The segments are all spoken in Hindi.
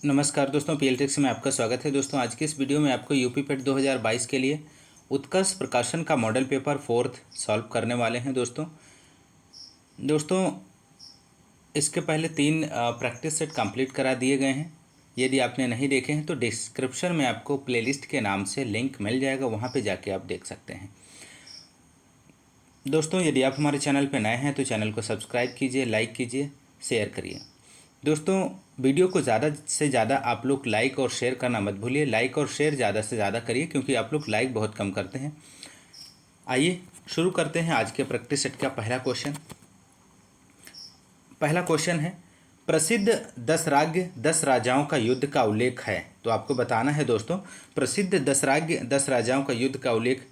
नमस्कार दोस्तों, पीएल ट्रिक्स में आपका स्वागत है। दोस्तों आज की इस वीडियो में आपको यूपी पेट 2022 के लिए उत्कर्ष प्रकाशन का मॉडल पेपर 4th सॉल्व करने वाले हैं। दोस्तों इसके पहले 3 प्रैक्टिस सेट कंप्लीट करा दिए गए हैं। यदि आपने नहीं देखे हैं तो डिस्क्रिप्शन में आपको प्लेलिस्ट के नाम से लिंक मिल जाएगा, वहाँ पर जाके आप देख सकते हैं। दोस्तों यदि आप हमारे चैनल पर नए हैं तो चैनल को सब्सक्राइब कीजिए, लाइक कीजिए, शेयर करिए। दोस्तों वीडियो को ज़्यादा से ज़्यादा आप लोग लाइक और शेयर करना मत भूलिए। लाइक और शेयर ज़्यादा से ज़्यादा करिए क्योंकि आप लोग लाइक बहुत कम करते हैं। आइए शुरू करते हैं आज के प्रैक्टिस सेट का पहला क्वेश्चन है, प्रसिद्ध 10 राज्य 10 राजाओं का युद्ध का उल्लेख है। तो आपको बताना है दोस्तों, प्रसिद्ध 10 राज्य 10 राजाओं का युद्ध का उल्लेख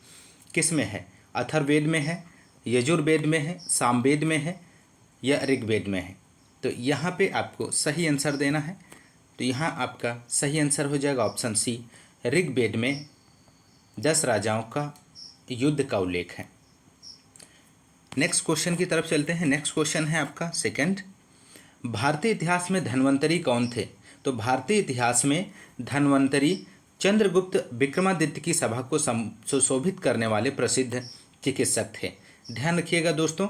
किस में है? अथर्ववेद में है, यजुर्वेद में है, सामवेद में है या ऋग्वेद में है? तो यहाँ पे आपको सही आंसर देना है। तो यहाँ आपका सही आंसर हो जाएगा ऑप्शन सी, ऋग्वेद में 10 राजाओं का युद्ध का उल्लेख है। नेक्स्ट क्वेश्चन की तरफ चलते हैं। नेक्स्ट क्वेश्चन है आपका सेकंड, भारतीय इतिहास में धन्वंतरी कौन थे? तो भारतीय इतिहास में धन्वंतरी चंद्रगुप्त विक्रमादित्य की सभा को सुशोभित करने वाले प्रसिद्ध चिकित्सक थे। ध्यान रखिएगा दोस्तों,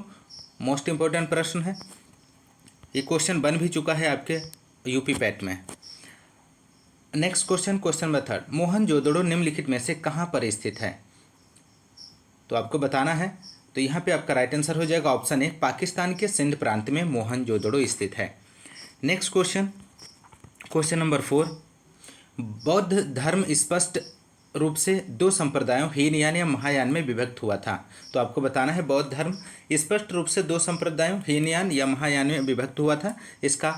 मोस्ट इंपॉर्टेंट प्रश्न है। ये क्वेश्चन बन भी चुका है आपके यूपी पैट में। नेक्स्ट क्वेश्चन नंबर 3, मोहनजोदड़ो निम्नलिखित में से कहाँ पर स्थित है? तो आपको बताना है। तो यहाँ पे आपका राइट आंसर हो जाएगा ऑप्शन ए, पाकिस्तान के सिंध प्रांत में मोहनजोदड़ो स्थित है। नेक्स्ट क्वेश्चन नंबर 4, बौद्ध धर्म स्पष्ट रूप से 2 संप्रदायों हीनयान या महायान में विभक्त हुआ था। तो आपको बताना है बौद्ध धर्म स्पष्ट रूप से 2 संप्रदायों हीनयान या महायान में विभक्त हुआ था। इसका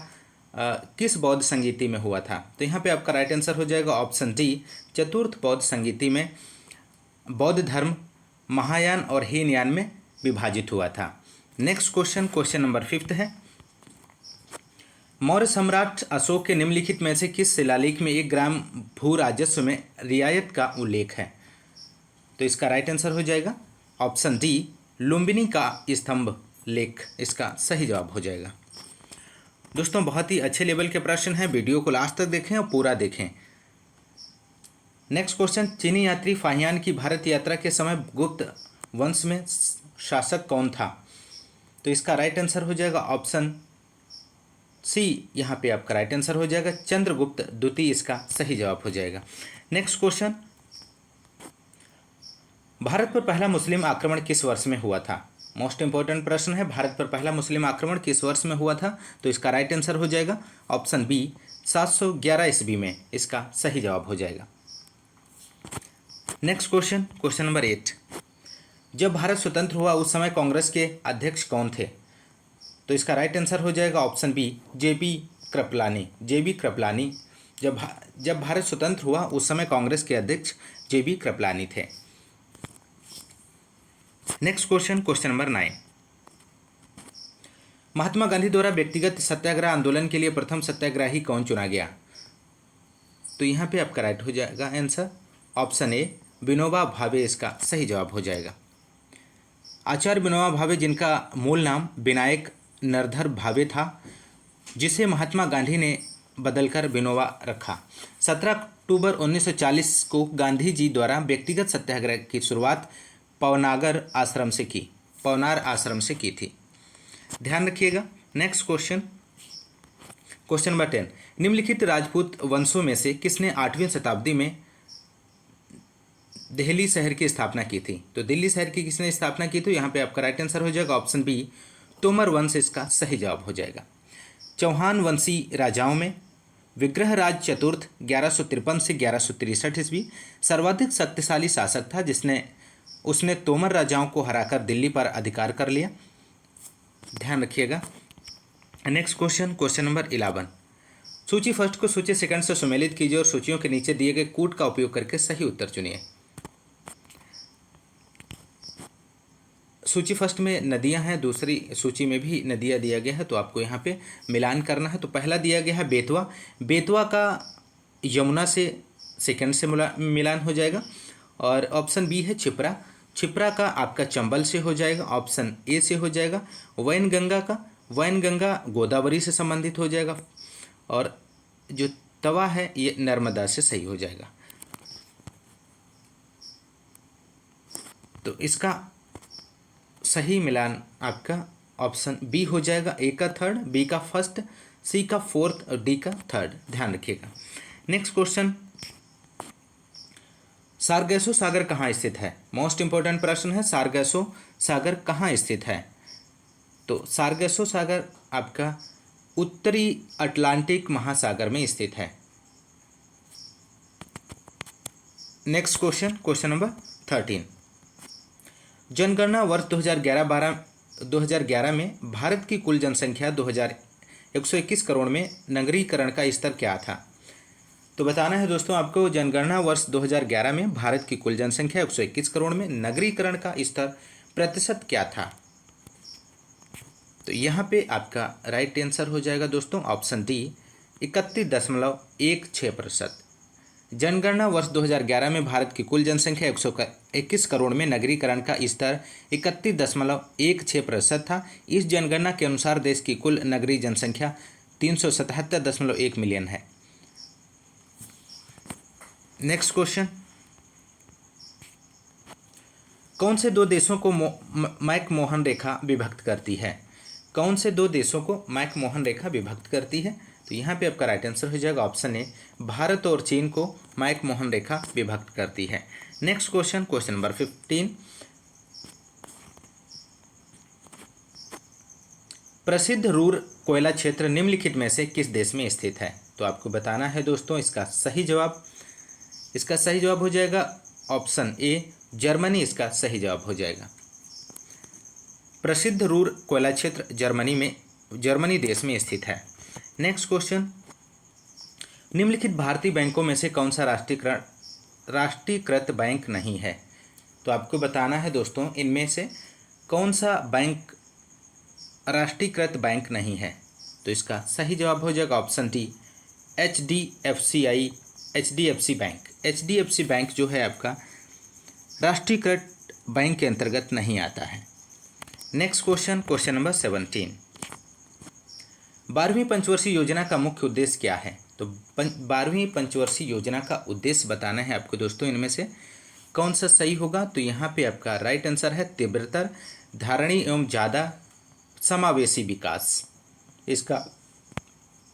किस बौद्ध संगीति में हुआ था? तो यहाँ पे आपका राइट आंसर हो जाएगा ऑप्शन डी, चतुर्थ बौद्ध संगीति में बौद्ध धर्म महायान और हीनयान में विभाजित हुआ था। नेक्स्ट क्वेश्चन नंबर 5 है, मौर्य सम्राट अशोक के निम्नलिखित में से किस शिलालेख में 1 ग्राम भू राजस्व में रियायत का उल्लेख है? तो इसका राइट आंसर हो जाएगा ऑप्शन डी, लुम्बिनी का स्तंभ लेख इसका सही जवाब हो जाएगा। दोस्तों बहुत ही अच्छे लेवल के प्रश्न हैं, वीडियो को लास्ट तक देखें और पूरा देखें। नेक्स्ट क्वेश्चन, चीनी यात्री फाहियान की भारत यात्रा के समय गुप्त वंश में शासक कौन था? तो इसका राइट आंसर हो जाएगा ऑप्शन सी, यहाँ पे आपका राइट आंसर हो जाएगा चंद्रगुप्त द्वितीय इसका सही जवाब हो जाएगा। नेक्स्ट क्वेश्चन, भारत पर पहला मुस्लिम आक्रमण किस वर्ष में हुआ था? मोस्ट इंपॉर्टेंट प्रश्न है, भारत पर पहला मुस्लिम आक्रमण किस वर्ष में हुआ था? तो इसका राइट आंसर हो जाएगा ऑप्शन बी, 711 ईस्वी में इसका सही जवाब हो जाएगा। नेक्स्ट क्वेश्चन नंबर 8, जब भारत स्वतंत्र हुआ उस समय कांग्रेस के अध्यक्ष कौन थे? तो इसका राइट आंसर हो जाएगा ऑप्शन बी, जेबी कृपलानी। जब भारत स्वतंत्र हुआ उस समय कांग्रेस के अध्यक्ष जेबी कृपलानी थे। Next question number 9, Mahatma Gandhi द्वारा व्यक्तिगत सत्याग्रह आंदोलन के लिए प्रथम सत्याग्रही कौन चुना गया? तो यहाँ पे आपका राइट हो जाएगा answer option A, Vinoba Bhave इसका सही जवाब हो जाएगा। आचार्य विनोबा भावे, जिनका मूल नाम विनायक नरधर भावे था, जिसे महात्मा गांधी ने बदलकर विनोबा रखा। 17 अक्टूबर 1940 को गांधी जी द्वारा व्यक्तिगत सत्याग्रह की शुरुआत पवनार आश्रम से की थी। ध्यान रखिएगा। नेक्स्ट क्वेश्चन नंबर 10, निम्नलिखित राजपूत वंशों में से किसने 8वीं शताब्दी में दिल्ली शहर की स्थापना की थी? तो दिल्ली शहर की किसने स्थापना की? तो यहाँ पे आपका राइट आंसर हो जाएगा ऑप्शन बी, तोमर वंश इसका सही जवाब हो जाएगा। चौहान वंशी राजाओं में विग्रहराज चतुर्थ 1153 से 1163 ईस्वी सर्वाधिक शक्तिशाली शासक था, उसने तोमर राजाओं को हराकर दिल्ली पर अधिकार कर लिया। ध्यान रखिएगा। नेक्स्ट क्वेश्चन नंबर 11, सूची फर्स्ट को सूची सेकंड से सुमेलित कीजिए और सूचियों के नीचे दिए गए कूट का उपयोग करके सही उत्तर चुनिए। सूची फर्स्ट में नदियां हैं, दूसरी सूची में भी नदियां दिया गया है, तो आपको यहाँ पे मिलान करना है। तो पहला दिया गया है बेतवा का यमुना से सेकंड से मिलान हो जाएगा। और ऑप्शन बी है छिप्रा का आपका चंबल से हो जाएगा, ऑप्शन ए से हो जाएगा। वैनगंगा गोदावरी से संबंधित हो जाएगा। और जो तवा है ये नर्मदा से सही हो जाएगा। तो इसका सही मिलान आपका ऑप्शन बी हो जाएगा। ए का थर्ड, बी का फर्स्ट, सी का फोर्थ और डी का थर्ड, ध्यान रखिएगा। नेक्स्ट क्वेश्चन, सारगैसो सागर कहाँ स्थित है? मोस्ट इंपॉर्टेंट प्रश्न है, सारगैसो सागर कहाँ स्थित है? तो सारगैसो सागर आपका उत्तरी अटलांटिक महासागर में स्थित है। नेक्स्ट क्वेश्चन, क्वेश्चन नंबर 13, जनगणना वर्ष 2011 में भारत की कुल जनसंख्या 121 करोड़ में नगरीकरण का स्तर क्या था? तो बताना है दोस्तों आपको, जनगणना वर्ष 2011 में भारत की कुल जनसंख्या 121 करोड़ में नगरीकरण का स्तर प्रतिशत क्या था? तो यहाँ पे आपका राइट आंसर हो जाएगा दोस्तों ऑप्शन डी, 31.16%। जनगणना वर्ष 2011 में भारत की कुल जनसंख्या 121 करोड़ में नगरीकरण का स्तर 31.16% था। इस जनगणना के अनुसार देश की कुल नगरीय जनसंख्या 377.1 मिलियन है। नेक्स्ट क्वेश्चन, कौन से दो देशों को मैकमोहन रेखा विभक्त करती है? कौन से दो देशों को मैकमोहन रेखा विभक्त करती है? तो यहाँ पे आपका राइट आंसर हो जाएगा ऑप्शन ए, भारत और चीन को मैकमोहन रेखा विभक्त करती है। नेक्स्ट क्वेश्चन, क्वेश्चन नंबर 15, प्रसिद्ध रूर कोयला क्षेत्र निम्नलिखित में से किस देश में स्थित है? तो आपको बताना है दोस्तों इसका सही जवाब हो जाएगा ऑप्शन ए, जर्मनी इसका सही जवाब हो जाएगा। प्रसिद्ध रूर कोयला क्षेत्र जर्मनी देश में स्थित है। नेक्स्ट क्वेश्चन, निम्नलिखित भारतीय बैंकों में से कौन सा राष्ट्रीयकृत बैंक नहीं है? तो आपको बताना है दोस्तों इनमें से कौन सा बैंक राष्ट्रीयकृत बैंक नहीं है? तो इसका सही जवाब हो जाएगा option D, HDFC bank. HDFC bank जो है आपका राष्ट्रीयकृत बैंक के अंतर्गत नहीं आता है। नेक्स्ट क्वेश्चन, क्वेश्चन नंबर 17, 12वीं पंचवर्षीय योजना का मुख्य उद्देश्य क्या है? तो 12वीं पंचवर्षीय योजना का उद्देश्य बताना है आपको दोस्तों, इनमें से कौन सा सही होगा? तो यहाँ पे आपका राइट आंसर है तीव्रतर, धारणी एवं ज़्यादा समावेशी विकास, इसका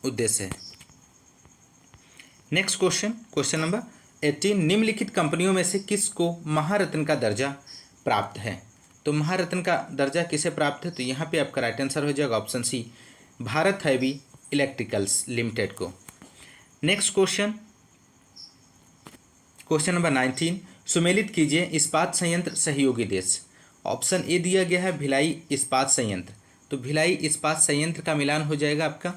उद्देश्य है। नेक्स्ट क्वेश्चन, क्वेश्चन नंबर 18, निम्नलिखित कंपनियों में से किसको महारत्न का दर्जा प्राप्त है? तो महारत्न का दर्जा किसे प्राप्त है? तो यहाँ पे आपका राइट आंसर हो जाएगा option c, Bharat heavy electricals limited को। नेक्स्ट क्वेश्चन, क्वेश्चन नंबर 19, सुमेलित कीजिए इस्पात संयंत्र सहयोगी देश। ऑप्शन ए दिया गया है भिलाई इस्पात संयंत्र, तो भिलाई इस्पात संयंत्र का मिलान हो जाएगा आपका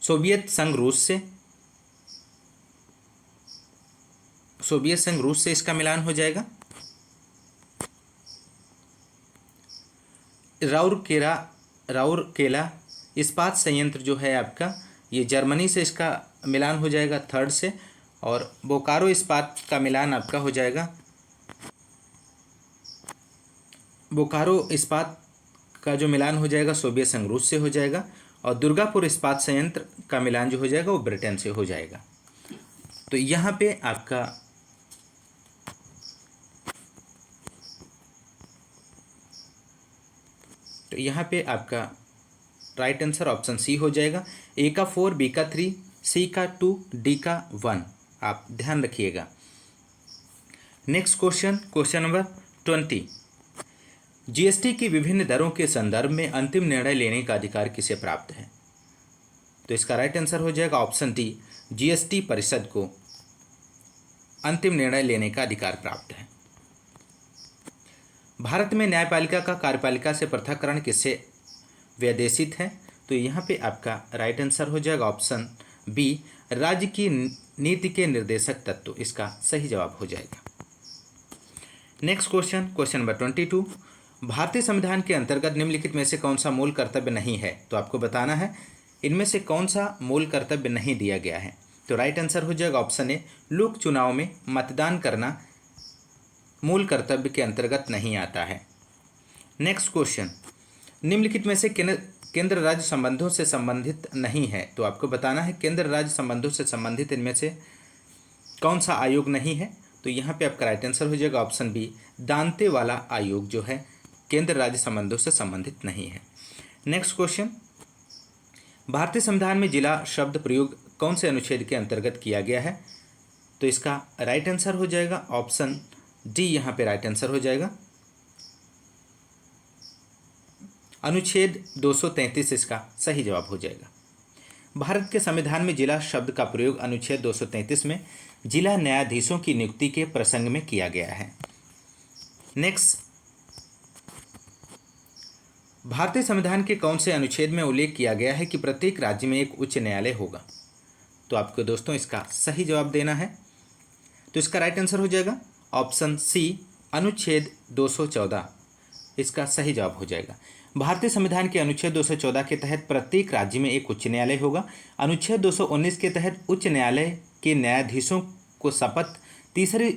सोवियत संघ रूस से इसका मिलान हो जाएगा। राउरकेला इस्पात संयंत्र जो है आपका ये जर्मनी से इसका मिलान हो जाएगा थर्ड से, और बोकारो इस्पात का मिलान आपका हो जाएगा, बोकारो इस्पात का जो मिलान हो जाएगा सोवियत संघ रूस से हो जाएगा, और दुर्गापुर इस्पात संयंत्र का मिलान जो हो जाएगा वो ब्रिटेन से हो जाएगा। तो यहाँ पे आपका राइट आंसर ऑप्शन सी हो जाएगा, ए का 4, बी का 3, सी का 2, डी का 1, आप ध्यान रखिएगा। Next question, question number 20, GST की विभिन्न दरों के संदर्भ में अंतिम निर्णय लेने का अधिकार किसे प्राप्त है? तो इसका राइट आंसर हो जाएगा ऑप्शन डी, जीएसटी परिषद को अंतिम निर्णय लेने का अधिकार प्राप्त है। भारत में न्यायपालिका का कार्यपालिका से पृथक्करण किससे व्यदेशित है? तो यहाँ पे आपका राइट आंसर हो जाएगा ऑप्शन बी, राज्य की नीति के निर्देशक तत्व, इसका सही जवाब हो जाएगा। नेक्स्ट क्वेश्चन, क्वेश्चन नंबर 22, भारतीय संविधान के अंतर्गत निम्नलिखित में से कौन सा मूल कर्तव्य नहीं है? तो आपको बताना है इनमें से कौन सा मूल कर्तव्य नहीं दिया गया है। तो राइट आंसर हो जाएगा ऑप्शन ए, लोक चुनाव में मतदान करना मूल कर्तव्य के अंतर्गत नहीं आता है। नेक्स्ट क्वेश्चन, निम्नलिखित में से केंद्र राज्य संबंधों से संबंधित नहीं है, तो आपको बताना है केंद्र राज्य संबंधों से संबंधित इनमें से कौन सा आयोग नहीं है। तो यहाँ पे आपका राइट आंसर हो जाएगा ऑप्शन बी, दांते वाला आयोग जो है केंद्र राज्य संबंधों से संबंधित नहीं है। नेक्स्ट क्वेश्चन, भारतीय संविधान में जिला शब्द प्रयोग कौन से अनुच्छेद के अंतर्गत किया गया है? तो इसका राइट आंसर हो जाएगा ऑप्शन डी, यहाँ पे राइट आंसर हो जाएगा अनुच्छेद 233 इसका सही जवाब हो जाएगा। भारत के संविधान में जिला शब्द का प्रयोग अनुच्छेद 233 में जिला न्यायाधीशों की नियुक्ति के प्रसंग में किया गया है। नेक्स्ट, भारतीय संविधान के कौन से अनुच्छेद में उल्लेख किया गया है कि प्रत्येक राज्य में एक उच्च न्यायालय होगा? तो आपको दोस्तों इसका सही जवाब देना है। तो इसका राइट आंसर हो जाएगा ऑप्शन सी, अनुच्छेद 214 इसका सही जवाब हो जाएगा। भारतीय संविधान के अनुच्छेद 214 के तहत प्रत्येक राज्य में एक उच्च न्यायालय होगा। अनुच्छेद 219 के तहत उच्च न्यायालय के न्यायाधीशों को शपथ तीसरी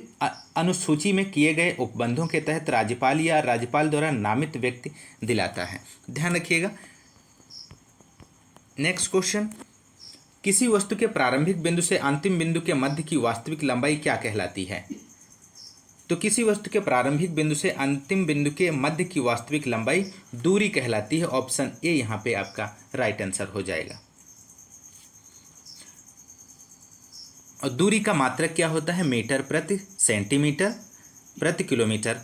अनुसूची में किए गए उपबंधों के तहत राज्यपाल या राज्यपाल द्वारा नामित व्यक्ति दिलाता है। ध्यान रखिएगा। नेक्स्ट क्वेश्चन, किसी वस्तु के प्रारंभिक बिंदु से अंतिम बिंदु के मध्य की वास्तविक लंबाई क्या कहलाती है? तो किसी वस्तु के प्रारंभिक बिंदु से अंतिम बिंदु के मध्य की वास्तविक लंबाई दूरी कहलाती है। ऑप्शन ए यहाँ पे आपका राइट आंसर हो जाएगा। और दूरी का मात्रक क्या होता है? मीटर प्रति सेंटीमीटर प्रति किलोमीटर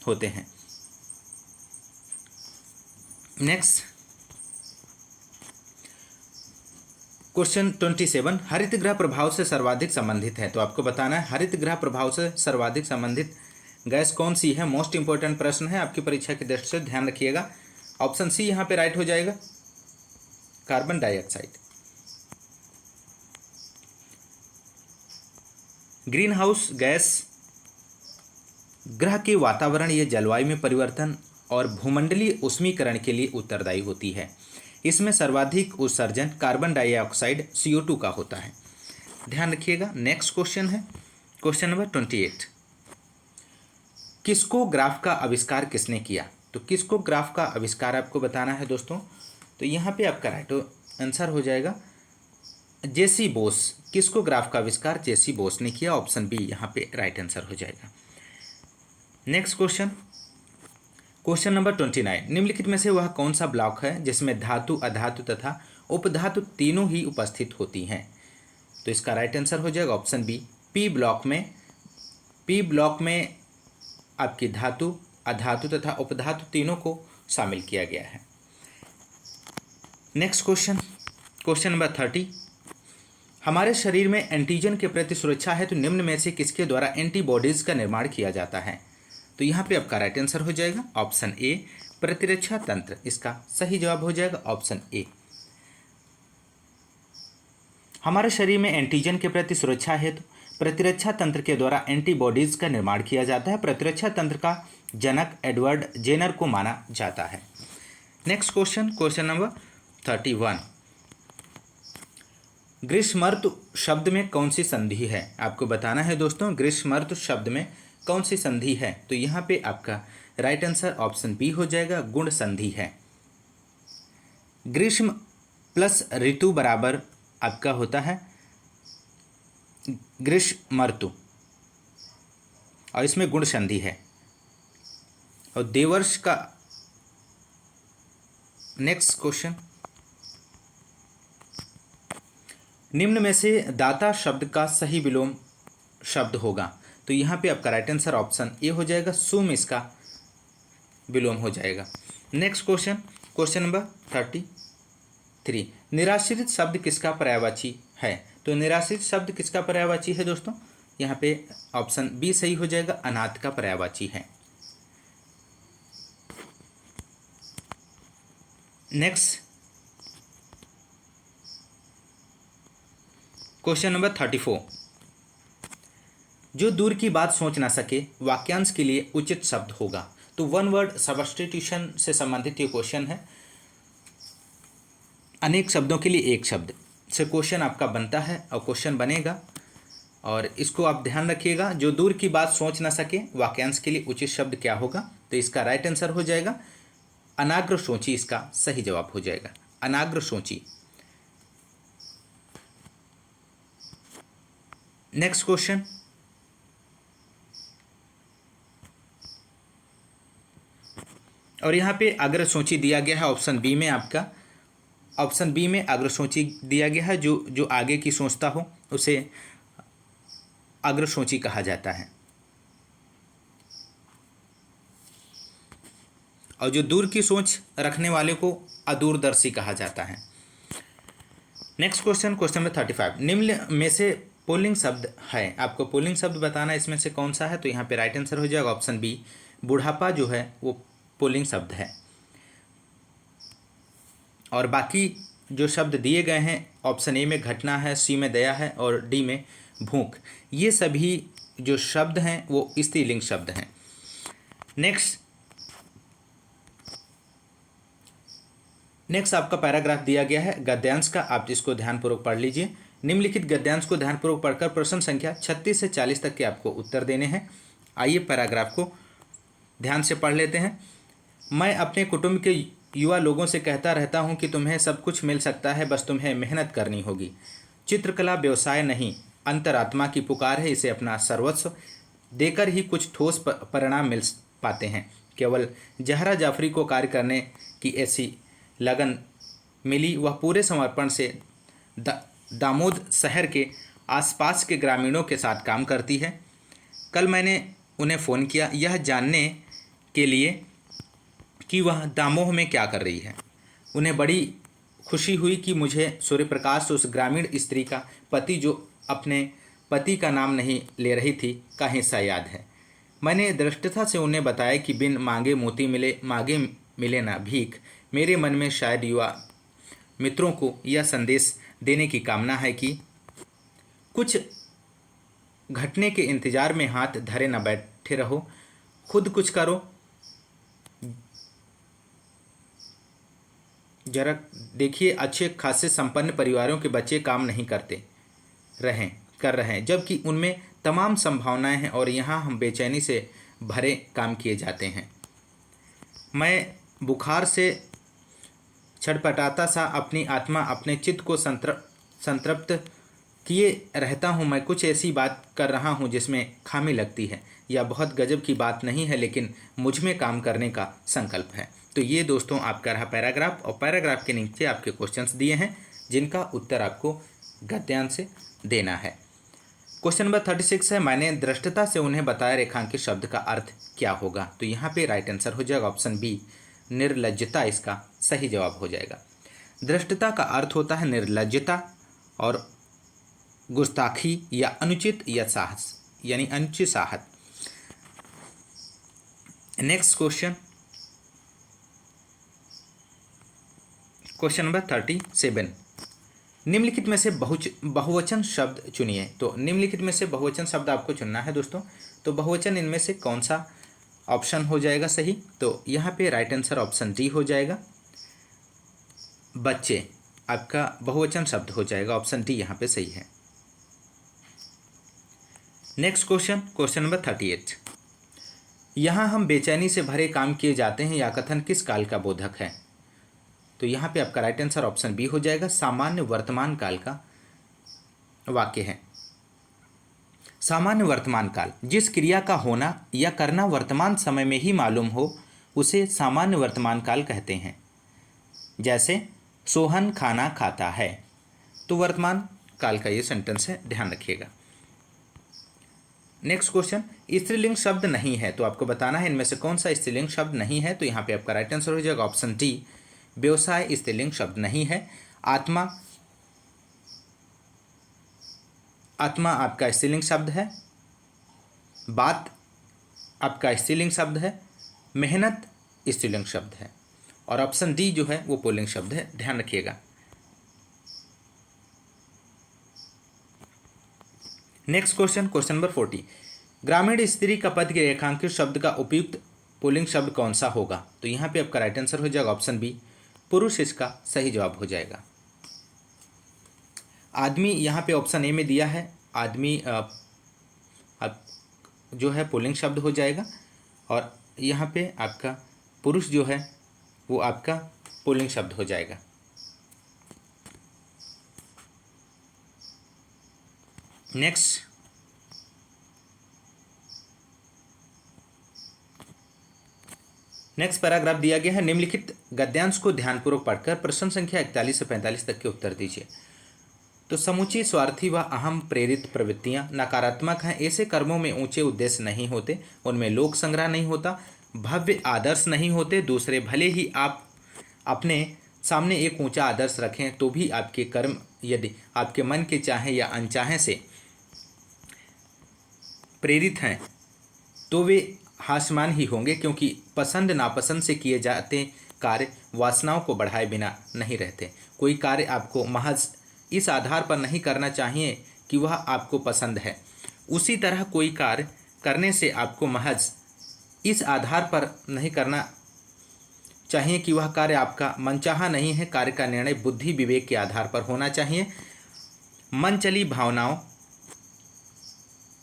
होते हैं। नेक्स्ट क्वेश्चन 27, हरित गृह प्रभाव से सर्वाधिक संबंधित है। तो आपको बताना है हरित गृह प्रभाव से सर्वाधिक संबंधित गैस कौन सी है। मोस्ट इंपॉर्टेंट प्रश्न है आपकी परीक्षा की दृष्टि से, ध्यान रखिएगा। ऑप्शन सी यहाँ पे राइट हो जाएगा, carbon dioxide. Green house gas ग्रह के वातावरण या जलवायु में परिवर्तन और भूमंडलीय उष्मीकरण के लिए उत्तरदायी होती है। इसमें सर्वाधिक उत्सर्जन कार्बन डाइऑक्साइड CO2 का होता है। ध्यान रखिएगा। नेक्स्ट क्वेश्चन है क्वेश्चन नंबर 28, किस्कोग्राफ का आविष्कार किसने किया? तो किस्कोग्राफ का आविष्कार आपको बताना है दोस्तों। तो यहाँ पे आपका राइट आंसर हो जाएगा जेसी बोस। किस्कोग्राफ का आविष्कार जेसी बोस ने किया। ऑप्शन बी यहाँ पे राइट आंसर हो जाएगा। नेक्स्ट क्वेश्चन क्वेश्चन नंबर 29, निम्नलिखित में से वह कौन सा ब्लॉक है जिसमें धातु, अधातु तथा उपधातु तीनों ही उपस्थित होती हैं? तो इसका राइट आंसर हो जाएगा ऑप्शन बी, पी ब्लॉक में आपकी धातु, अधातु तथा उपधातु तीनों को शामिल किया गया है। नेक्स्ट क्वेश्चन नंबर 30, हमारे शरीर में एंटीजन के प्रति सुरक्षा है तो निम्न में से किसके द्वारा एंटीबॉडीज का निर्माण किया जाता है? तो यहाँ पे आपका राइट आंसर हो जाएगा ऑप्शन ए, प्रतिरक्षा तंत्र इसका सही जवाब हो जाएगा ऑप्शन ए। हमारे शरीर में एंटीजन के प्रति सुरक्षा हेतु प्रतिरक्षा तंत्र के द्वारा एंटीबॉडीज का निर्माण किया जाता है। प्रतिरक्षा तंत्र का जनक एडवर्ड जेनर को माना जाता है। नेक्स्ट क्वेश्चन नंबर 31, ग्रीष्मर्तु शब्द में कौन सी संधि है? आपको बताना है दोस्तों ग्रीष्मर्तु शब्द में कौन सी संधि है? तो यहाँ पे आपका राइट आंसर ऑप्शन बी हो जाएगा, गुण संधि है। ग्रीष्म प्लस ऋतु बराबर आपका होता है ग्रीष्मर्तु और इसमें गुण संधि है। और देवर्ष का नेक्स्ट क्वेश्चन, निम्न में से दाता शब्द का सही विलोम शब्द होगा? तो यहाँ पे आपका राइट आंसर ऑप्शन ए हो जाएगा, सुम इसका विलोम हो जाएगा। नेक्स्ट क्वेश्चन नंबर 33, निराश्रित शब्द किसका पर्यायवाची है? तो निराश्रित शब्द किसका पर्यायवाची है दोस्तों? यहाँ पे ऑप्शन बी सही हो जाएगा, अनाथ का पर्यायवाची है। नेक्स्ट क्वेश्चन नंबर 34, जो दूर की बात सोच ना सके वाक्यांश के लिए उचित शब्द होगा? तो वन वर्ड सब्स्टिट्यूशन से संबंधित ये क्वेश्चन है। अनेक शब्दों के लिए एक शब्द से क्वेश्चन आपका बनता है और क्वेश्चन बनेगा, और इसको आप ध्यान रखिएगा। जो दूर की बात सोच ना सके वाक्यांश के लिए उचित शब्द क्या होगा? तो इसका राइट आंसर हो जाएगा अनाग्र सोची इसका सही जवाब हो जाएगा, अनाग्र सोची। नेक्स्ट क्वेश्चन, और यहाँ पे अग्र सोची दिया गया है ऑप्शन बी में, आपका ऑप्शन बी में अग्र सोची दिया गया है। जो जो आगे की सोचता हो उसे अग्र सोची कहा जाता है, और जो दूर की सोच रखने वाले को अदूरदर्शी कहा जाता है। नेक्स्ट क्वेश्चन, क्वेश्चन नंबर 35, निम्न में से पुल्लिंग शब्द है, आपको पुल्लिंग शब्द बताना है, इसमें से कौन सा है। तो यहाँ पे राइट आंसर हो जाएगा ऑप्शन बी, बुढ़ापा जो है वो पुल्लिंग शब्द है। और बाकी जो शब्द दिए गए हैं, ऑप्शन ए में घटना है, सी में दया है और डी में भूख, ये सभी जो शब्द हैं वो स्त्रीलिंग शब्द हैं। नेक्स्ट आपका पैराग्राफ दिया गया है गद्यांश का, आप इसको ध्यानपूर्वक पढ़ लीजिए। निम्नलिखित गद्यांश को ध्यानपूर्वक पढ़कर प्रश्न संख्या 36 से 40 तक के आपको उत्तर देने हैं। आइए पैराग्राफ को ध्यान से पढ़ लेते हैं। मैं अपने कुटुंब के युवा लोगों से कहता रहता हूं कि तुम्हें सब कुछ मिल सकता है, बस तुम्हें मेहनत करनी होगी। चित्रकला व्यवसाय नहीं, अंतरात्मा की पुकार है, इसे अपना सर्वस्व देकर ही कुछ ठोस परिणाम मिल पाते हैं। केवल जहरा जाफरी को कार्य करने की ऐसी लगन मिली, वह पूरे समर्पण से दामोद शहर के आसपास के ग्रामीणों के साथ काम करती है। कल मैंने उन्हें फ़ोन किया यह जानने के लिए कि वह दामोह में क्या कर रही है। उन्हें बड़ी खुशी हुई कि मुझे सूर्य प्रकाश उस ग्रामीण स्त्री का पति, जो अपने पति का नाम नहीं ले रही थी, का हिस्सा याद है। मैंने दृष्टता से उन्हें बताया कि बिन मांगे मोती मिले, मांगे मिले ना भीख। मेरे मन में शायद युवा मित्रों को यह संदेश देने की कामना है कि कुछ घटने के इंतजार में हाथ धरे न बैठे रहो, खुद कुछ करो। जरा देखिए, अच्छे खासे संपन्न परिवारों के बच्चे काम नहीं कर रहे हैं, जबकि उनमें तमाम संभावनाएं हैं, और यहाँ हम बेचैनी से भरे काम किए जाते हैं। मैं बुखार से छटपटाता सा अपनी आत्मा, अपने चित्त को संतृप्त किए रहता हूँ। मैं कुछ ऐसी बात कर रहा हूँ जिसमें खामी लगती है। यह बहुत गजब की बात नहीं है, लेकिन मुझ में काम करने का संकल्प है। तो ये दोस्तों आपका रहा पैराग्राफ, और पैराग्राफ के नीचे आपके क्वेश्चंस दिए हैं जिनका उत्तर आपको गद्यांश से देना है। क्वेश्चन नंबर 36 है, मैंने दृष्टता से उन्हें बताया रेखांकित शब्द का अर्थ क्या होगा। तो यहाँ पे राइट आंसर हो जाएगा ऑप्शन बी, निर्लज्जता इसका सही जवाब हो जाएगा। दृष्टता का अर्थ होता है निर्लज्जता और गुस्ताखी या अनुचित या साहस, यानी अनुचित साहस। नेक्स्ट क्वेश्चन, क्वेश्चन नंबर 37, निम्नलिखित में से बहुवचन शब्द चुनिए। तो निम्नलिखित में से बहुवचन शब्द आपको चुनना है दोस्तों। तो बहुवचन इनमें से कौन सा ऑप्शन हो जाएगा सही। तो यहाँ पे राइट आंसर ऑप्शन डी हो जाएगा, बच्चे आपका बहुवचन शब्द हो जाएगा, ऑप्शन डी यहाँ पे सही है। नेक्स्ट क्वेश्चन, क्वेश्चन नंबर 38, यहाँ हम बेचैनी से भरे काम किए जाते हैं, यह कथन किस काल का बोधक है। तो यहाँ पे आपका राइट आंसर ऑप्शन बी हो जाएगा, सामान्य वर्तमान काल का वाक्य है। सामान्य वर्तमान काल, जिस क्रिया का होना या करना वर्तमान समय में ही मालूम हो उसे सामान्य वर्तमान काल कहते हैं। जैसे सोहन खाना खाता है, तो वर्तमान काल का ये सेंटेंस है, ध्यान रखिएगा। नेक्स्ट क्वेश्चन, स्त्रीलिंग शब्द नहीं है, तो आपको बताना है इनमें से कौन सा स्त्रीलिंग शब्द नहीं है। तो यहाँ पे आपका राइट आंसर हो जाएगा ऑप्शन डी, व्यवसाय स्त्रीलिंग शब्द नहीं है। आत्मा आपका स्त्रीलिंग शब्द है। बात आपका स्त्रीलिंग शब्द है। मेहनत स्त्रीलिंग शब्द है, और ऑप्शन डी जो है वो पुल्लिंग शब्द है, ध्यान रखिएगा। नेक्स्ट क्वेश्चन, क्वेश्चन नंबर 40, ग्रामीण स्त्री का पद के रेखांकित शब्द का उपयुक्त पुल्लिंग शब्द कौन सा होगा। तो यहाँ पे आपका राइट आंसर हो जाएगा ऑप्शन बी, पुरुष इसका सही जवाब हो जाएगा। आदमी यहाँ पे ऑप्शन ए में दिया है, आदमी जो है पुल्लिंग शब्द हो जाएगा, और यहाँ पे आपका पुरुष जो है वो आपका पुल्लिंग शब्द हो जाएगा। नेक्स्ट पैराग्राफ दिया गया है, निम्नलिखित गद्यांश को ध्यानपूर्वक पढ़कर प्रश्न संख्या 41 से 45 तक के उत्तर दीजिए। तो समूची स्वार्थी व अहम प्रेरित प्रवृत्तियां नकारात्मक हैं। ऐसे कर्मों में ऊंचे उद्देश्य नहीं होते, उनमें लोक संग्रह नहीं होता, भव्य आदर्श नहीं होते। दूसरे भले ही आप अपने सामने एक ऊंचा आदर्श रखें तो भी आपके कर्म यदि आपके मन के चाहे या अनचाहे से प्रेरित हैं तो वे हास्यमान ही होंगे, क्योंकि पसंद नापसंद से किए जाते कार्य वासनाओं को बढ़ाए बिना नहीं रहते। कोई कार्य आपको महज इस आधार पर नहीं करना चाहिए कि वह आपको पसंद है, उसी तरह कोई कार्य करने से आपको महज इस आधार पर नहीं करना चाहिए कि वह कार्य आपका मनचाहा नहीं है। कार्य का निर्णय बुद्धि विवेक के आधार पर होना चाहिए। मन चली भावनाओं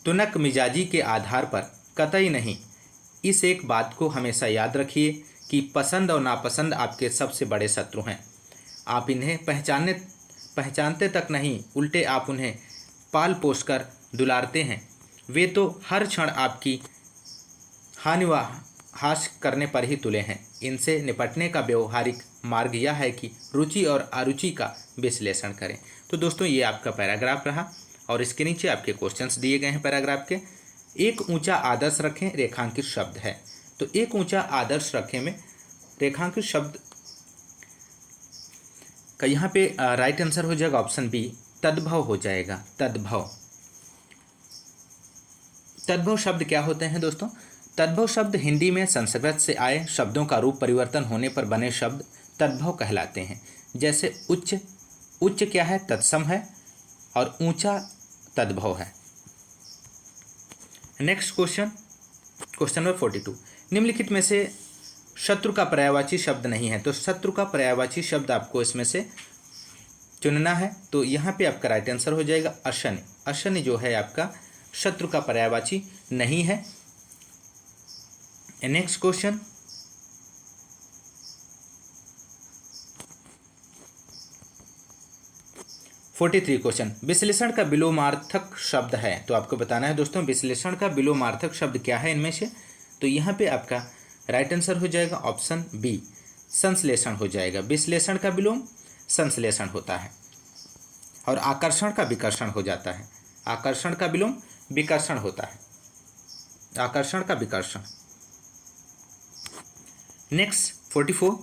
तुनक मिजाजी के आधार पर कतई नहीं। इस एक बात को हमेशा याद रखिए कि पसंद और नापसंद आपके सबसे बड़े शत्रु हैं। आप इन्हें पहचानते तक नहीं, उल्टे आप उन्हें पाल पोस कर दुलारते हैं। वे तो हर क्षण आपकी हानि व हास करने पर ही तुले हैं। इनसे निपटने का व्यवहारिक मार्ग यह है कि रुचि और अरुचि का विश्लेषण करें। तो दोस्तों ये आपका पैराग्राफ रहा और इसके नीचे आपके क्वेश्चंस दिए गए हैं पैराग्राफ के। एक ऊंचा आदर्श रखें रेखांकित शब्द है। तो एक ऊंचा आदर्श रखें में रेखांकित शब्द का यहाँ पे राइट आंसर हो जाएगा ऑप्शन बी, तद्भव हो जाएगा। तद्भव शब्द क्या होते हैं दोस्तों? तद्भव शब्द हिंदी में संस्कृत से आए शब्दों का रूप परिवर्तन होने पर बने शब्द तद्भव कहलाते हैं। जैसे उच्च क्या है? तत्सम है, और ऊंचा तद्भव है। नेक्स्ट क्वेश्चन नंबर 42, निम्नलिखित में से शत्रु का पर्यायवाची शब्द नहीं है। तो शत्रु का पर्यायवाची शब्द आपको इसमें से चुनना है। तो यहाँ पे आपका राइट आंसर हो जाएगा अशनि। अशनि जो है आपका शत्रु का पर्यायवाची नहीं है। नेक्स्ट क्वेश्चन, क्वेश्चन, विश्लेषण का विलोमार्थक शब्द है। तो आपको बताना है दोस्तों विश्लेषण का विलोमार्थक शब्द क्या है इनमें से। तो यहाँ पे आपका राइट आंसर हो जाएगा ऑप्शन बी, संश्लेषण हो जाएगा। विश्लेषण का विलोम संश्लेषण होता है और आकर्षण का विकर्षण हो जाता है। आकर्षण का विलोम विकर्षण होता है, आकर्षण का विकर्षण। नेक्स्ट 44,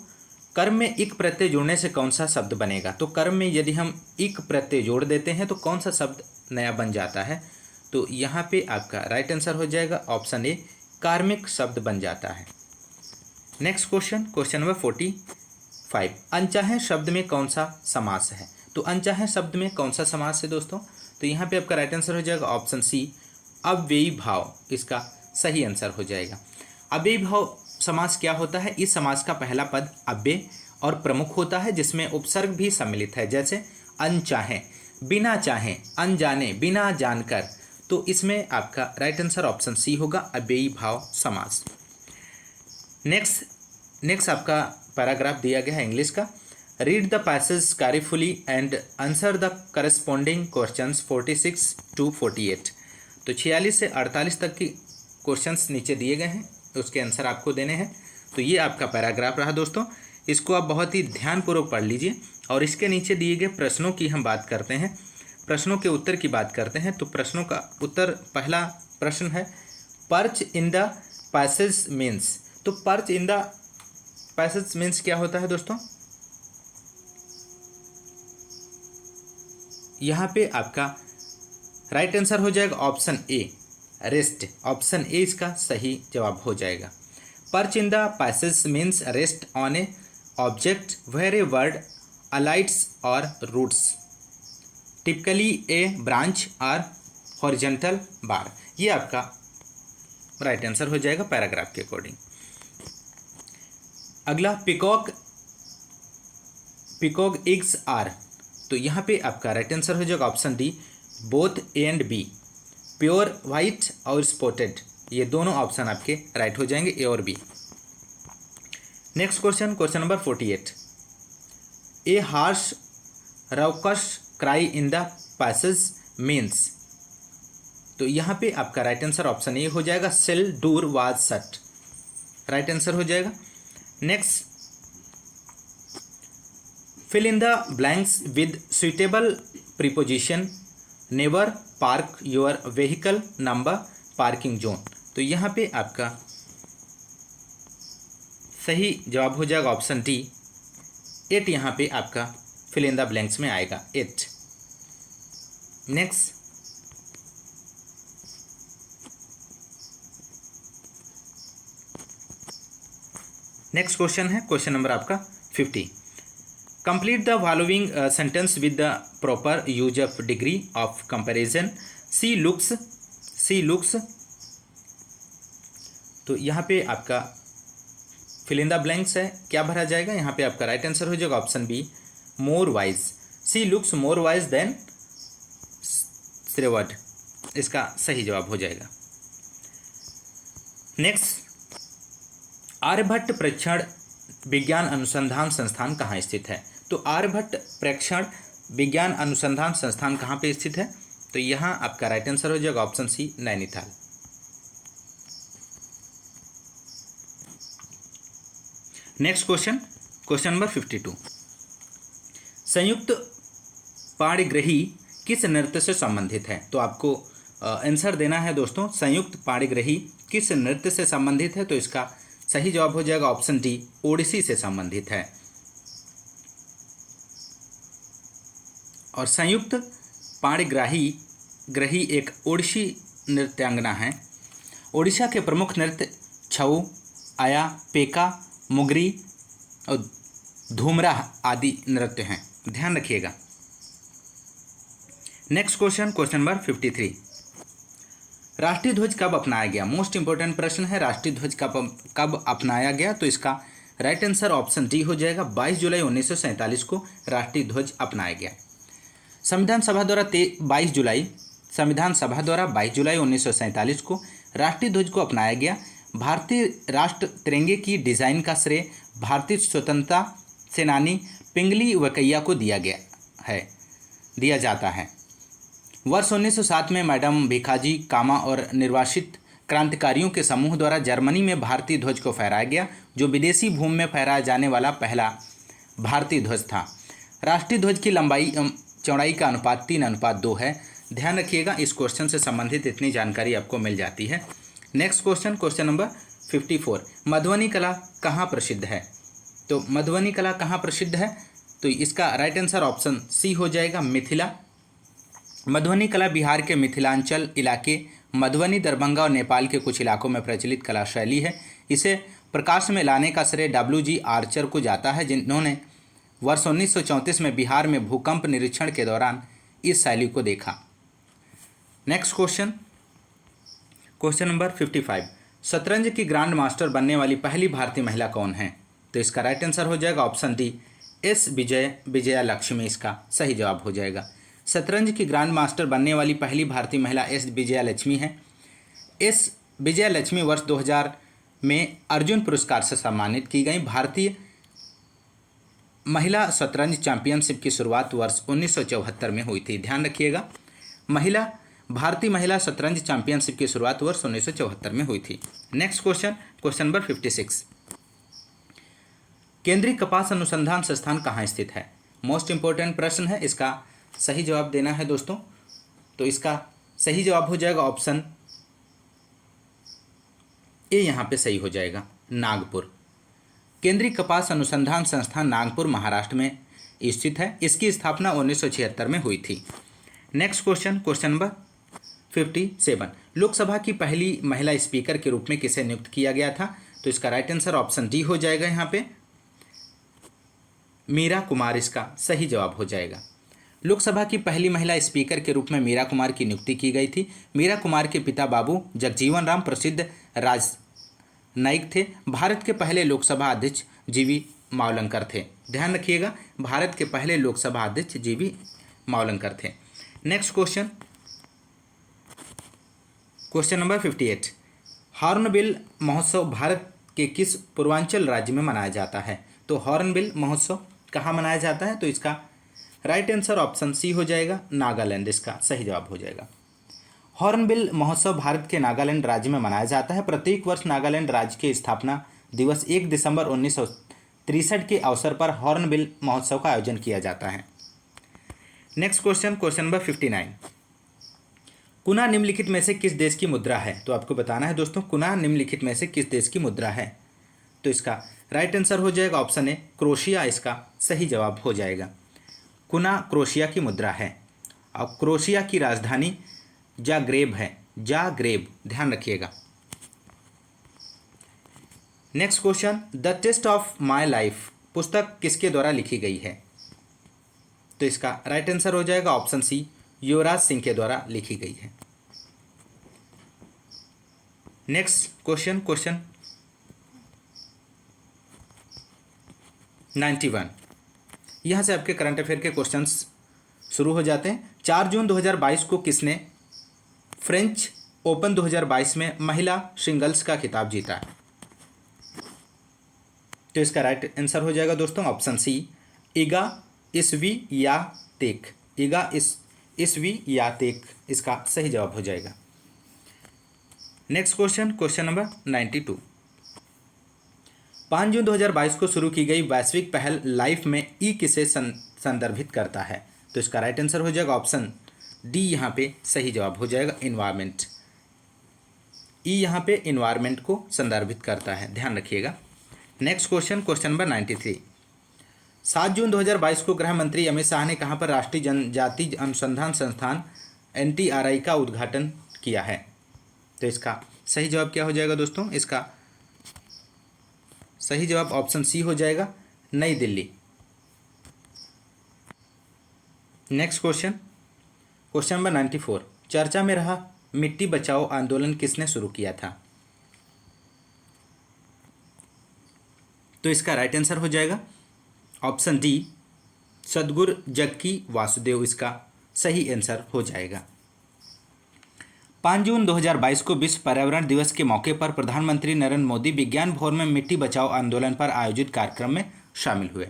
कर्म में इक प्रत्यय जोड़ने से कौन सा शब्द बनेगा। तो कर्म में यदि हम इक प्रत्यय जोड़ देते हैं तो कौन सा शब्द नया बन जाता है। तो यहाँ पे आपका राइट आंसर हो जाएगा ऑप्शन ए, कार्मिक शब्द बन जाता है। नेक्स्ट क्वेश्चन नंबर 45, अनचाहे शब्द में कौन सा समास है। तो अनचाहे शब्द में कौन सा समास है दोस्तों। तो यहाँ पे आपका राइट आंसर हो जाएगा ऑप्शन सी, अव्ययी भाव इसका सही आंसर हो जाएगा। अव्ययी भाव समास क्या होता है? इस समास का पहला पद अव्यय और प्रमुख होता है, जिसमें उपसर्ग भी सम्मिलित है। जैसे अनचाहे, बिना चाहे, अनजाने, बिना जानकर। तो इसमें आपका राइट आंसर ऑप्शन सी होगा, अव्ययी भाव समास। नेक्स्ट आपका पैराग्राफ दिया गया है इंग्लिश का। Read the passage carefully and answer the corresponding questions 46 to 48। तो 46 से 48 तक की क्वेश्चंस नीचे दिए गए हैं, उसके आंसर आपको देने हैं। तो ये आपका पैराग्राफ रहा दोस्तों, इसको आप बहुत ही ध्यानपूर्वक पढ़ लीजिए। और इसके नीचे दिए गए प्रश्नों की हम बात करते हैं, प्रश्नों के उत्तर की बात करते हैं। तो प्रश्नों का उत्तर, पहला प्रश्न है perch in the passage means. तो perch in the passage means क्या होता है दोस्तों? यहाँ पे आपका राइट आंसर हो जाएगा option A, rest. Option A इसका सही जवाब हो जाएगा। Perch in the passage means rest on a object where a word alights or roots, typically a branch or horizontal bar. ये आपका राइट आंसर हो जाएगा पैराग्राफ के अकॉर्डिंग। अगला पिकॉक एग्स आर। तो यहाँ पे आपका राइट आंसर हो जाएगा option D, both A and B. Pure white और स्पॉटेड, ये दोनों ऑप्शन आपके राइट हो जाएंगे, ए और B. Next question, question number 48। A harsh raucous cry in the passage means. तो यहाँ पे आपका राइट आंसर ऑप्शन ए हो जाएगा, सेल door was shut, right answer हो जाएगा। Next, fill in the blanks with suitable preposition, never park your vehicle, number, parking zone. तो यहाँ पे आपका सही जवाब हो जाएगा ऑप्शन डी, 8 यहाँ पे आपका फिल इन द ब्लैंक्स में आएगा, 8। नेक्स्ट, नेक्स्ट क्वेश्चन है क्वेश्चन नंबर आपका 50। Complete the following sentence with the proper use of degree of comparison, she looks. तो यहाँ पे आपका फिल इन द ब्लैंक्स है, क्या भरा जाएगा, यहाँ पे आपका राइट आंसर हो जाएगा ऑप्शन बी, मोर वाइज। सी लुक्स मोर वाइज देन श्रेवर्ड, इसका सही जवाब हो जाएगा। नेक्स्ट, आर्यभट्ट प्रेक्षण विज्ञान अनुसंधान संस्थान कहाँ स्थित है। तो आर्यभट्ट प्रेक्षण विज्ञान अनुसंधान संस्थान कहाँ पे स्थित है। तो यहाँ आपका राइट आंसर हो जाएगा option c, Nainital. Next question, question number 52। Sanyukta Panigrahi किस नृत्य से संबंधित है। तो आपको आंसर देना है दोस्तों, संयुक्त पाणिग्रही किस नृत्य से संबंधित है। तो इसका सही जवाब हो जाएगा ऑप्शन डी, ओडिसी से संबंधित है। और संयुक्त पाणिग्रही एक ओडिसी नृत्यांगना है। ओडिशा के प्रमुख नृत्य छऊ, आया, पेका, मुगरी और धूमरा आदि नृत्य हैं, ध्यान रखिएगा। Next question, question number 53। राष्ट्रीय ध्वज कब अपनाया गया। मोस्ट इंपॉर्टेंट प्रश्न है, राष्ट्रीय ध्वज कब अपनाया गया। तो इसका राइट आंसर ऑप्शन डी हो जाएगा, 22 जुलाई 1947 को राष्ट्रीय ध्वज अपनाया गया। संविधान सभा द्वारा 22 जुलाई 1947 को राष्ट्रीय ध्वज को अपनाया गया। भारतीय राष्ट्र तिरंगे की डिज़ाइन का श्रेय भारतीय स्वतंत्रता सेनानी पिंगली वकैया को दिया जाता है। वर्ष 1907 में मैडम भिखाजी कामा और निर्वासित क्रांतिकारियों के समूह द्वारा जर्मनी में भारतीय ध्वज को फहराया गया, जो विदेशी भूमि में फहराया जाने वाला पहला भारतीय ध्वज था। राष्ट्रीय ध्वज की चौड़ाई का अनुपात 3:2 है। ध्यान रखिएगा, इस क्वेश्चन से संबंधित इतनी जानकारी आपको मिल जाती है। Next question, question number 54। Madhubani कला कहाँ प्रसिद्ध है। तो मधुबनी कला कहाँ प्रसिद्ध है। तो इसका राइट आंसर ऑप्शन सी हो जाएगा, मिथिला। मधुबनी कला बिहार के मिथिलांचल इलाके मधुबनी, दरभंगा और नेपाल के कुछ इलाकों में प्रचलित कला शैली है। इसे प्रकाश में लाने का श्रेय WG आर्चर को जाता है, जिन्होंने वर्ष 1934 में बिहार में भूकंप निरीक्षण के दौरान इस शैली को देखा। Next question, question number 55। शतरंज की ग्रांड मास्टर बनने वाली पहली भारतीय महिला कौन है। तो इसका राइट आंसर हो जाएगा option D, S Vijaya Lakshmi, इसका सही जवाब हो जाएगा। शतरंज की ग्रांड मास्टर बनने वाली पहली भारतीय महिला एस विजया लक्ष्मी है। एस विजया लक्ष्मी वर्ष 2000 में अर्जुन पुरस्कार से सम्मानित की गई। भारतीय महिला शतरंज चैंपियनशिप की शुरुआत वर्ष 1974 में हुई थी। ध्यान रखिएगा, भारतीय महिला शतरंज चैंपियनशिप की शुरुआत वर्ष 1974 में हुई थी। Next question, question number 56। केंद्रीय कपास अनुसंधान संस्थान कहाँ स्थित है। मोस्ट इंपॉर्टेंट प्रश्न है, इसका सही जवाब देना है दोस्तों। तो इसका सही जवाब हो जाएगा ऑप्शन ए, यहाँ पे सही हो जाएगा, नागपुर। केंद्रीय कपास अनुसंधान संस्थान नागपुर महाराष्ट्र में स्थित है। इसकी स्थापना 1976 में हुई थी। Next question, question number 57। Lok Sabha की पहली महिला स्पीकर के रूप में किसे नियुक्त किया गया था। तो इसका राइट आंसर ऑप्शन डी हो जाएगा, यहाँ पे मीरा कुमार, इसका सही जवाब हो जाएगा। लोकसभा की पहली महिला स्पीकर के रूप में मीरा कुमार की नियुक्ति की गई थी। मीरा कुमार के पिता बाबू जगजीवन राम प्रसिद्ध राजनयिक थे। भारत के पहले लोकसभा अध्यक्ष जीवी मावलंकर थे। ध्यान रखिएगा, भारत के पहले लोकसभा अध्यक्ष जीवी मावलंकर थे। Next question, question number 58। Hornbill महोत्सव भारत के किस पूर्वांचल राज्य में मनाया जाता है? तो हॉर्नबिल महोत्सव कहाँ मनाया जाता है? तो इसका राइट आंसर ऑप्शन सी हो जाएगा, नागालैंड इसका सही जवाब हो जाएगा। हॉर्नबिल महोत्सव भारत के नागालैंड राज्य में मनाया जाता है। प्रत्येक वर्ष नागालैंड राज्य के स्थापना दिवस 1 दिसंबर 1963 के अवसर पर हॉर्नबिल महोत्सव का आयोजन किया जाता है। Next question number 59। कुना निम्नलिखित में से किस देश की मुद्रा है? तो आपको बताना है दोस्तों, कुना निम्नलिखित में से किस देश की मुद्रा है? तो इसका राइट आंसर हो जाएगा ऑप्शन ए, क्रोशिया इसका सही जवाब हो जाएगा। कुना क्रोशिया की मुद्रा है। अब क्रोशिया की राजधानी जाग्रेब है, जाग्रेब, ध्यान रखिएगा। Next question, the test of my life पुस्तक किसके द्वारा लिखी गई है? तो इसका राइट आंसर हो जाएगा ऑप्शन सी, युवराज सिंह के द्वारा लिखी गई है। Next question 91। यहाँ से आपके करंट अफेयर के क्वेश्चंस शुरू हो जाते हैं। 4 जून 2022 को किसने फ्रेंच ओपन 2022 में महिला सिंगल्स का खिताब जीता? तो इसका राइट आंसर हो जाएगा दोस्तों ऑप्शन सी, इगा स्वीयातेक, इगा स्वीयातेक इसका सही जवाब हो जाएगा। Next question number 92। 5 जून 2022 को शुरू की गई वैश्विक पहल लाइफ में ई किसे संदर्भित करता है? तो इसका राइट आंसर हो जाएगा ऑप्शन डी, यहाँ पे सही जवाब हो जाएगा इन्वायरमेंट। ई यहाँ पे इन्वायरमेंट को संदर्भित करता है, ध्यान रखिएगा। Next question number 93। 7 जून 2022 को गृह मंत्री अमित शाह ने कहाँ पर राष्ट्रीय जनजाति अनुसंधान संस्थान NTRI का उद्घाटन किया है? तो इसका सही जवाब क्या हो जाएगा दोस्तों? इसका सही जवाब ऑप्शन सी हो जाएगा, नई दिल्ली। Next question number 94। चर्चा में रहा मिट्टी बचाओ आंदोलन किसने शुरू किया था? तो इसका राइट आंसर हो जाएगा ऑप्शन डी, सदगुरु जग्गी वासुदेव इसका सही आंसर हो जाएगा। 5 जून 2022 को विश्व पर्यावरण दिवस के मौके पर प्रधानमंत्री नरेंद्र मोदी विज्ञान भवन में मिट्टी बचाओ आंदोलन पर आयोजित कार्यक्रम में शामिल हुए।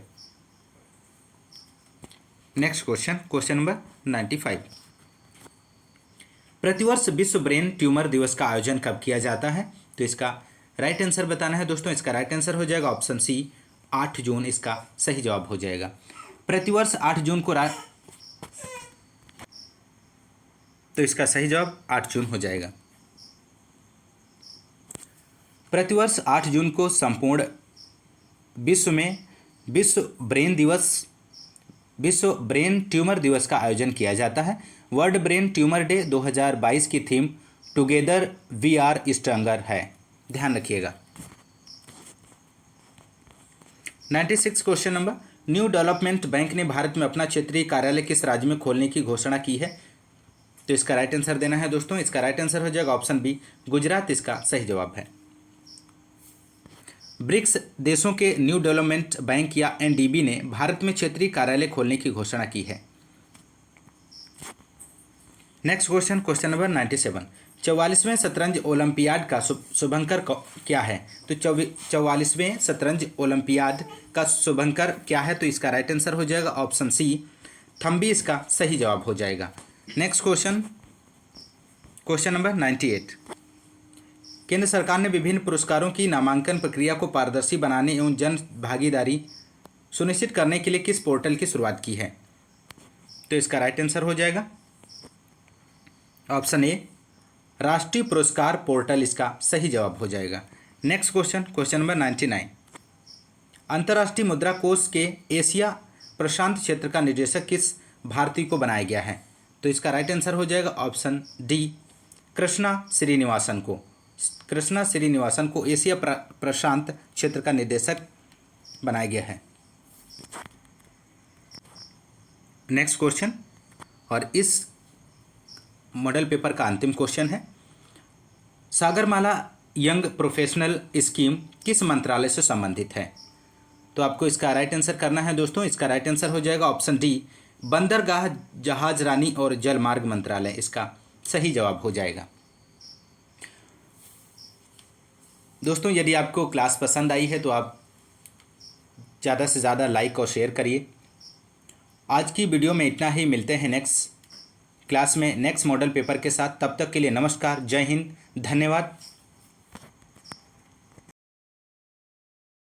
Next question number 95। प्रतिवर्ष विश्व ब्रेन ट्यूमर दिवस का आयोजन कब किया जाता है? तो इसका राइट आंसर बताना है दोस्तों। इसका राइट आंसर हो जाएगा ऑप्शन सी, 8 जून इसका सही जवाब हो जाएगा। प्रतिवर्ष 8 जून को तो इसका सही जवाब 8 जून हो जाएगा। प्रतिवर्ष 8 जून को संपूर्ण विश्व में विश्व ब्रेन ट्यूमर दिवस का आयोजन किया जाता है। वर्ल्ड ब्रेन ट्यूमर डे 2022 की theme together we are stronger है, ध्यान रखिएगा। 96 question number. New Development Bank ने भारत में अपना क्षेत्रीय कार्यालय किस राज्य में खोलने की घोषणा की है? तो इसका राइट आंसर देना है दोस्तों। इसका राइट आंसर हो जाएगा ऑप्शन बी, गुजरात इसका सही जवाब है। ब्रिक्स देशों के न्यू डेवलपमेंट बैंक या NDB ने भारत में क्षेत्रीय कार्यालय खोलने की घोषणा की है। Next question number 97। 44वें शतरंज ओलंपियाड का शुभंकर क्या है? तो 44वें शतरंज ओलंपियाड का शुभंकर क्या है? तो इसका राइट आंसर हो जाएगा ऑप्शन सी, थम्बी इसका सही जवाब हो जाएगा। Next question number 98। केंद्र सरकार ने विभिन्न पुरस्कारों की नामांकन प्रक्रिया को पारदर्शी बनाने एवं जन भागीदारी सुनिश्चित करने के लिए किस पोर्टल की शुरुआत की है? तो इसका राइट आंसर हो जाएगा ऑप्शन ए, राष्ट्रीय पुरस्कार पोर्टल इसका सही जवाब हो जाएगा। Next question number 99। अंतर्राष्ट्रीय मुद्रा कोष के एशिया प्रशांत क्षेत्र का निदेशक किस भारतीय को बनाया गया है? तो इसका राइट आंसर हो जाएगा ऑप्शन डी, कृष्णा श्रीनिवासन को एशिया प्रशांत क्षेत्र का निदेशक बनाया गया है। नेक्स्ट क्वेश्चन, और इस मॉडल पेपर का अंतिम क्वेश्चन है, सागरमाला यंग प्रोफेशनल स्कीम किस मंत्रालय से संबंधित है? तो आपको इसका राइट आंसर करना है दोस्तों। इसका राइट आंसर हो जाएगा ऑप्शन डी, बंदरगाह जहाजरानी और जलमार्ग मंत्रालय इसका सही जवाब हो जाएगा। दोस्तों यदि आपको क्लास पसंद आई है तो आप ज़्यादा से ज़्यादा लाइक और शेयर करिए। आज की वीडियो में इतना ही, मिलते हैं नेक्स्ट क्लास में नेक्स्ट मॉडल पेपर के साथ। तब तक के लिए नमस्कार, जय हिंद, धन्यवाद।